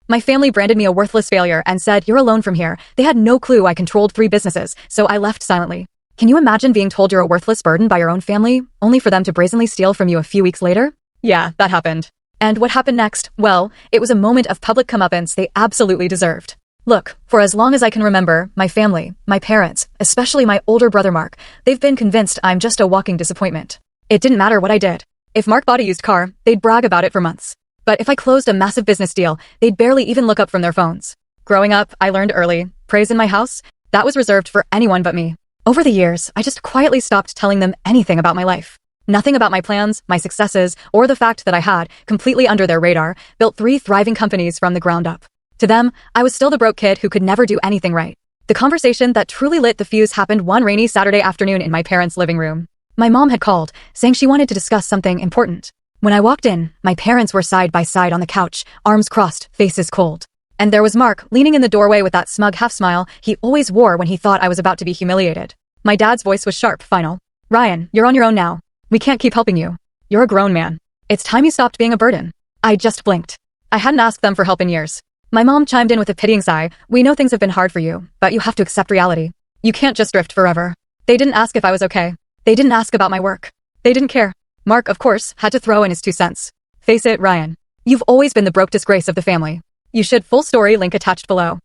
My family branded me a worthless failure and said, "You're alone from here." They had no clue I controlled 3 businesses, so I left silently. Can you imagine being told you're a worthless burden by your own family, only for them to brazenly steal from you a few weeks later? Yeah, that happened. And what happened next? Well, it was a moment of public comeuppance they absolutely deserved. Look, for as long as I can remember, my family, my parents, especially my older brother Mark, they've been convinced I'm just a walking disappointment. It didn't matter what I did. If Mark bought a used car, they'd brag about it for months. But if I closed a massive business deal, they'd barely even look up from their phones. Growing up, I learned early, praise in my house, that was reserved for anyone but me. Over the years, I just quietly stopped telling them anything about my life. Nothing about my plans, my successes, or the fact that I had, completely under their radar, built 3 thriving companies from the ground up. To them, I was still the broke kid who could never do anything right. The conversation that truly lit the fuse happened one rainy Saturday afternoon in my parents' living room. My mom had called, saying she wanted to discuss something important. When I walked in, my parents were side by side on the couch, arms crossed, faces cold. And there was Mark, leaning in the doorway with that smug half-smile he always wore when he thought I was about to be humiliated. My dad's voice was sharp, final. "Ryan, you're on your own now. We can't keep helping you. You're a grown man. It's time you stopped being a burden." I just blinked. I hadn't asked them for help in years. My mom chimed in with a pitying sigh. "We know things have been hard for you, but you have to accept reality. You can't just drift forever." They didn't ask if I was okay. They didn't ask about my work. They didn't care. Mark, of course, had to throw in his 2 cents. "Face it, Ryan. You've always been the broke disgrace of the family. You should." Full story link attached below.